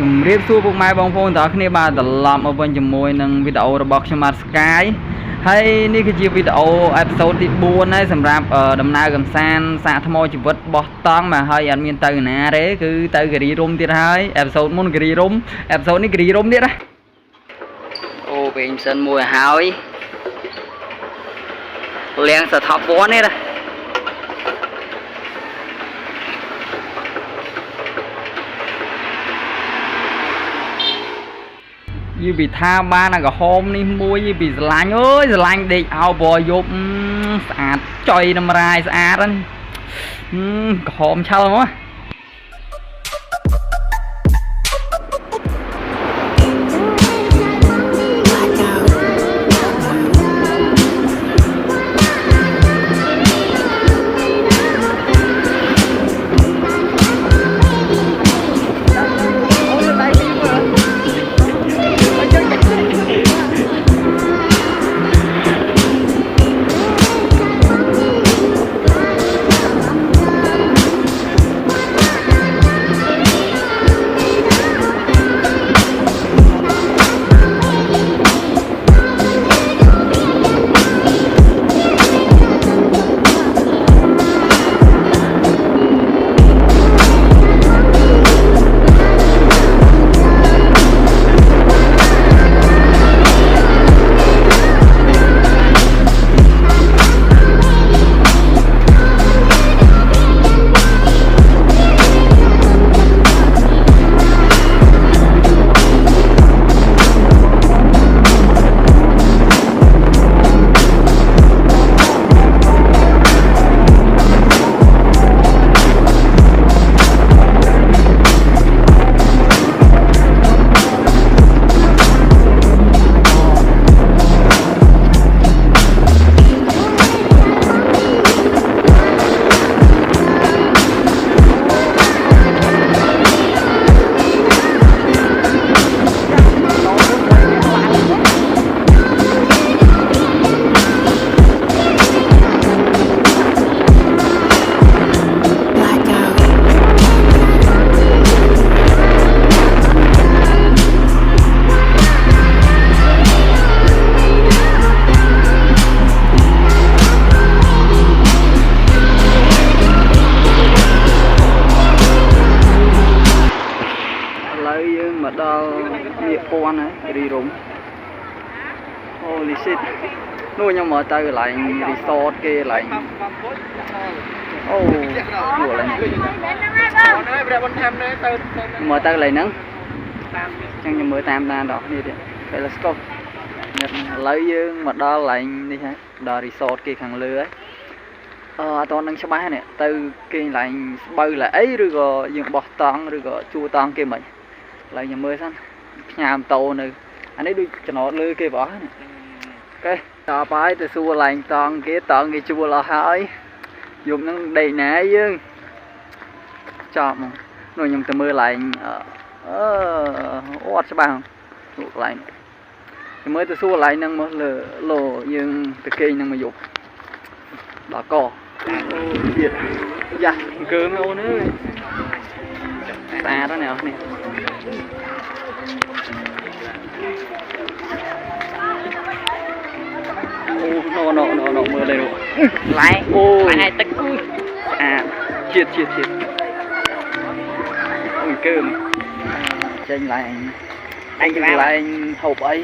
ជំរាបសួរពុកម៉ែបងប្អូនទាំងអស់គ្នាបាទត្រឡប់មកវិញជាមួយនឹងវីដេអូរបស់ខ្ញុំបាទ Sky ហើយនេះគឺជាវីដេអូអេពីសូតទី4ហើយសម្រាប់ដំណើរកំសាន្តសាកថ្មជីវិតបោះតង់បាទហើយអត់មានទៅណាទេគឺទៅគិរីរំទៀតហើយអេពីសូតមុនគិរីរំអេពីសូតនេះគិរីរំទៀតណាអូពេញសិនមួយហើយលៀងស្ថាប័ននេះណាយីពីថាបានអាក្រហមនេះមួយយីពីស្រឡាញ់អើយស្រឡាញ់ដេកអោបយប់ស្អាតចុយដំរាយស្អាតហ្នឹងក្រហមឆើមកដល់នេះពាន់ហើយរីរំអូលីស៊ីតនោះខ្ញុំមកទៅកន្លែងរីសតគេកន្លែងអូនោះកន្លែងមកទៅកន្លែងហ្នឹងចឹងខ្ញុំមើលតាមដានដល់គ្នាទៀត Let's go ឥឡូវយើងមកដល់កន្លែងនេះហើយដល់រីសតគេខាងលើហើយអត់តនឹងច្បាស់នេះទៅគេកន្លែងស្បូវឡើយអីឬក៏យើងបោះតង់ឬក៏ជួតង់គេមិនឡើយខ្ញុំមើលសិនផ្ញើម៉ូតូនៅអានេះដូចចំណតលើគេបោះនេះអូខេតបហើយទៅសួរឡើងតង់គេជួលអស់ហើយយប់ហ្នឹងដេកណាយើងចប់មកនោះខ្ញុំទៅមើលឡើងអត់ច្បាស់នោះកន្លែងខ្ញុំមើលទៅសួរឡើងហ្នឹងមកលើលោយើងទៅគេងហ្នឹងមកយប់ដល់កអូទៀតយ៉ាអង្គើអូនអើយស្អាតណាស់នេះអូណូមើលលេនោះឡើងអូឡើងឲ្យទឹកអើយស្អាតជាតិអង្គើចេញឡើងអញឡើងហូបអី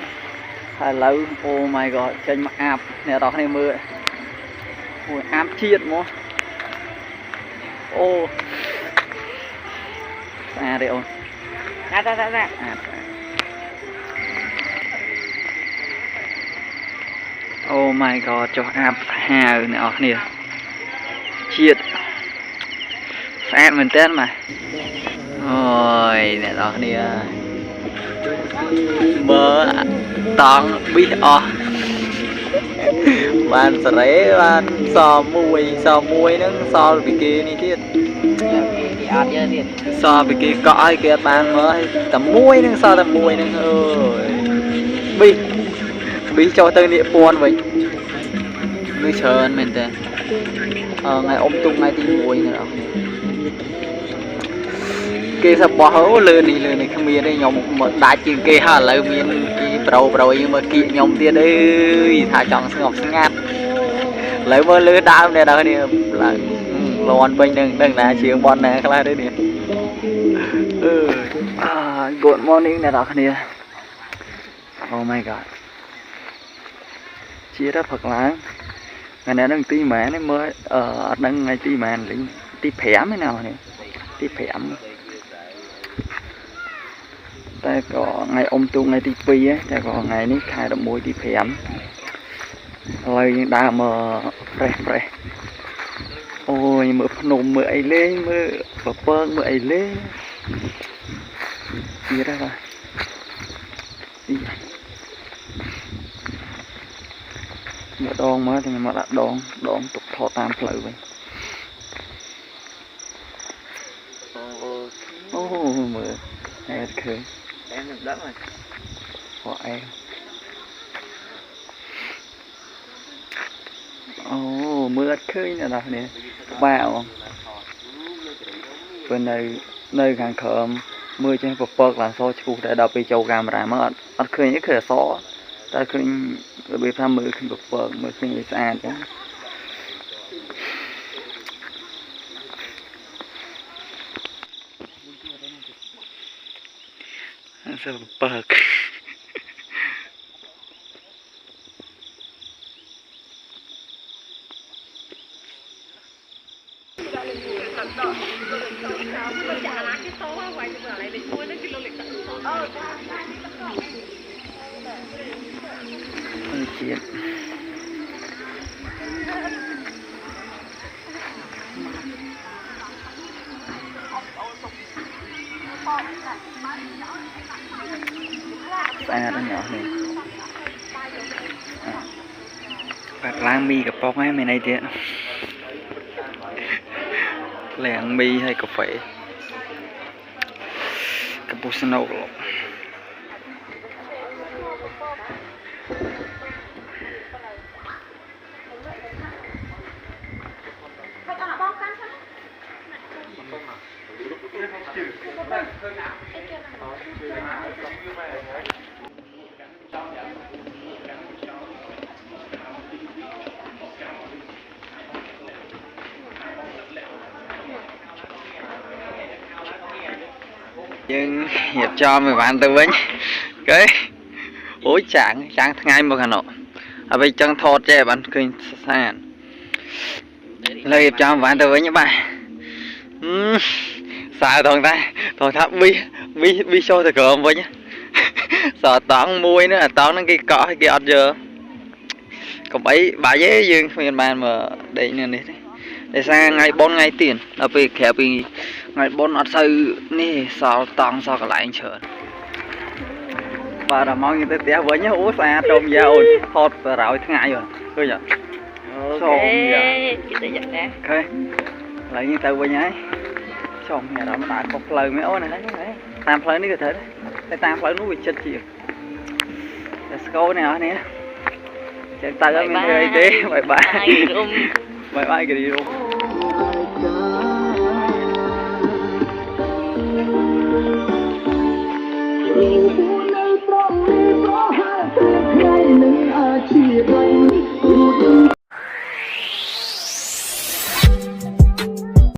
ហើយឥឡូវអូ my god ចេញមកអាប់អ្នកនរគ្នាមើលអូអាប់ជាតិមកអូស្អាតទេអូនស្អាតអូ my god ចុះអាប់សាហាវអ្នកនរគ្នាជាតិស្អាតមែនតើម៉ែអូយអ្នកនរគ្នាមើលតង់ប៊ីសអស់បានសេរីបានសមួយហ្នឹងសល់ពីគេនេះទៀតគេអត់យកទៀតសល់ពីគេកក់ឲ្យគេអត់បានមើលតែមួយហ្នឹងសល់តែមួយហ្នឹងអើយប៊ីសចូលទៅនេះពាន់វិញនេះច្រើនមែនតើថ្ងៃអុំទុកថ្ងៃទី1នេះអស់នេះ kê sập bò hấu lừa này không biết đây nhom một đá chừng kê ha lừa miên cái bầu nhưng mà kỵ nhom tiền đấy thả chọn ngọc ngát lấy mơ lừa đá này đâu này là lon bên đừng là chiều bon này cái đấy nè good morning này đó nè oh my god chia ra Phật láng ngày nay đang tí mẹ nó mới đang ngày tí mẹ lính tí phèm thế nào nè tí phèm ta có ngày ông tu ngày tí pi á ta có ngày ní khai động môi tí phèm lời đã mà pre ôi mưa nồm mưa ấy lên mưa bờ mưa ấy lên chia ra rồi đi mà đòn mới thì mà đã đòn tục thọ tam lợi vậy mưa em khơi em được đất rồi của em mưa khơi nè đó nè bao bên này nơi càng khởm mưa trên bậc là so chụp để đập bị châu camera mà ăn khơi những khơi xó ta khơi bị tham mưa khơi bậc mưa khơi xa chứ sao bậc chuyện xa đó nhỏ này bạc lang miกับbông ấy mày này tiện làng mi hay cà phê cappuccino nhưng hiệp cho mấy bạn tư vấn cái ối chẳng ngày một Hà Nội ở bên chân thọt che bạn kinh sàn lời hiệp cho mấy bạn tư vấn nhé bạn sao thằng tháp bi show thì cơm với nhá sợ toán mui nữa toán nó cái cọ hay cái ọt giờ còn ấy bà dễ dương phiên bàn mà để nên đấy để sang ngày 4 ngày tiền ở về khéo vì ngày 4 ọt sư nè sao toán sao cả lại anh chờ và là mong như thế té với nhá ú xa trong da ồn hot và rào thứ ngày rồi thôi nhở ok lại như tao với nhá xong nhà đó mà có lời mấy ô này đấy tam lời ní cái thế đấy tam lời nó bị chết chịu let's go nè nè chạy tay ở bên đây tí bye bye cái đi luôn